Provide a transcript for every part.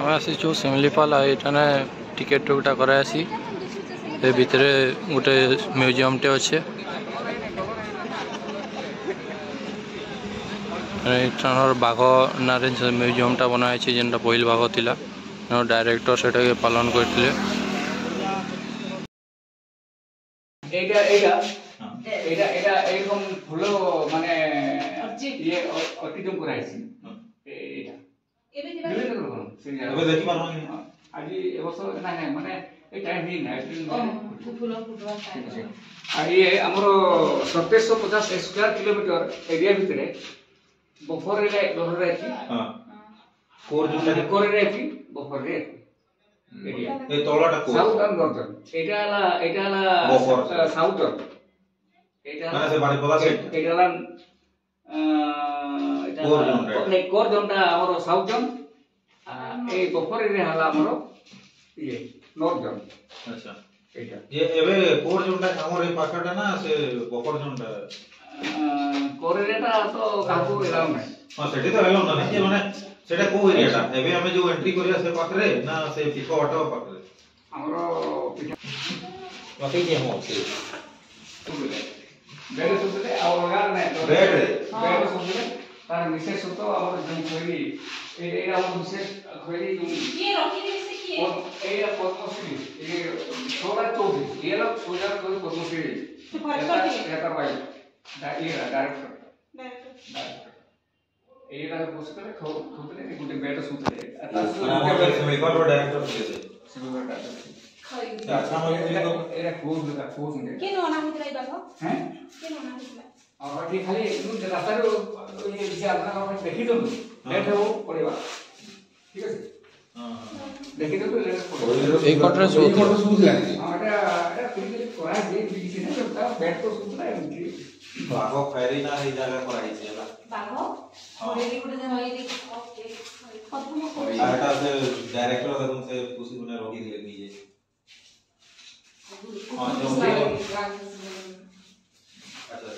आम आसीचु सिमलीपाल आने टिकेट टुकटा करासी भितर गोटे म्यूजियम टे अच्छे बाघ ना म्यूजियम टा बनाई जेनटा पहिल बाघ थिला डायरेक्टर से पालन करते फूल माने ये अतिक्रम कराइछि आज वर्ष ना माने टाइम ही ना फूल फुटवा ये हमर 2750 स्क्वायर किलोमीटर एरिया भितर बफर रे डर रे थी कोर रे थी बफर रे एरिया ए तोलाटा को साउथ गर्दन एटाला साउथ माने से बारे पला से एटाला कोर जोनटा हमर साउथ जोन ए बफर रे हला हमर ये नॉर्थ जोन अच्छा एटा ये एबे कोर जोनटा हमर ए पाखाटा ना से बफर जोनटा कोर रेटा तो काकू एलाउ नै हां सेठी तो एलाउ नै जे माने सेटा को एरियाटा एबे हमें जो एंट्री करिया से पाखरे ना से पिको ऑटो पाखरे हमरो बाकी के हम से बेड सुतले आ लगा नै बेड सुतले तार विशेष तो हमर जन खोली एरा हमर विशेष खोली जो ये रखी दे से की एरा पद्मश्री ये 1624 ये लोग पूजा कोई पद्मश्री तो फर्क कर भाई ये डायरेक्टर एरा पुस्तक खोतले गुटे बेड सुतले सिमिलिपाल रो डायरेक्टर से सिमिलिपाल डायरेक्टर अच्छा मतलब एरा क्लोज लगा क्लोज ने के नो नाम दिलाई बाबा हैं के नो नाम दिलाई और ये खाली नु रास्ता रो ये विषय आपना को देखि दो लेट हो पड़ेगा ठीक है हां देखि दो लेट पड़ेगा एक क्वार्टर सूत लागे हां एटा फिर कोरा जे किसी ने तो बेड तो सूत ना है बाघ फेरी ना हे जगह कराई छै बाघ फेरी गुटे जे होई दे आटा से डायरेक्टर देखम से पूसी गुने रोगी दिले नीजे हां जो अच्छा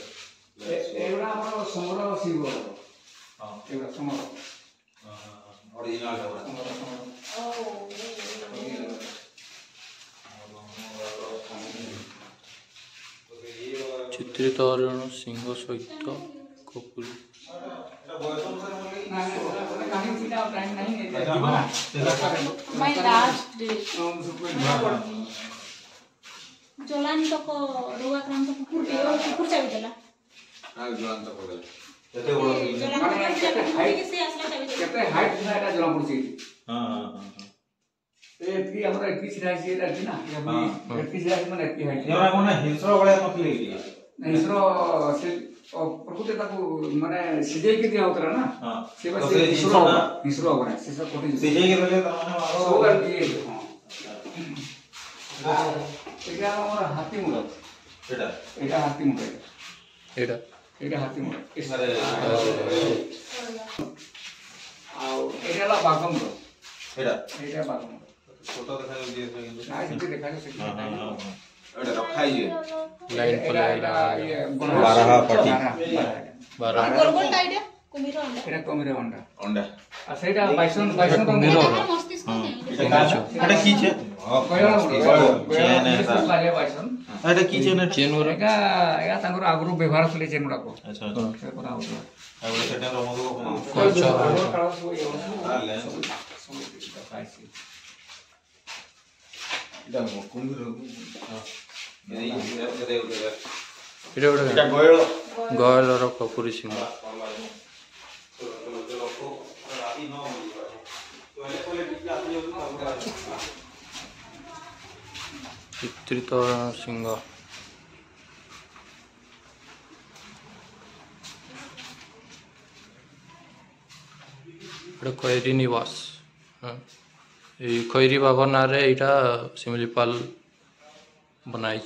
एवरा हमर समर शिव हां एवरा समर ओरिजिनल समर ओ चित्रित अरुण सिंह सहित कपूर जोलान तक रोगाक्रांत कुकुर चाबी देला जोलान तक केते बड़ से असला चाबी केते हाइट ना एटा जला पड़छि हां हां ए की हमरा की छिराई छै एटा ना की छिराई माने की हाइट हमरा कोने हिंसर बळे नथले की हिंसर से प्रकृति ताको माने सिजे के दिया उतरा ना हां से बस हिंसर बने से सब कोटी सिजे के देले त माने सब कर दिए हां एटा हमर हाथी मुड़ एटा हाथी मुड़ एटा हाथी मुड़ इसारे आ एटा ला बागम एटा बागम फोटो देखा दिए ना से देखा से एटा रखाई है लाइन पर ये 12 पट्टी 12 गोल टाइड कुमिरो अंडा एटा कुमिरो अंडा आ सेटा बाइसन तो कुमिरो मस्तिष्क एटा की छे चेन है बाइसन एटा की चेन एका या तांगर आगरु व्यवहार कले चेन गुडा को अच्छा से पर आउ एवढे सेटा रमो को कोचा इदा कुमिरो गयल र कपूरी सिंह चित्रित सिंह खैरी निवास खैरी बाबा ना रे यहाँ सिमिलीपाल बनाई।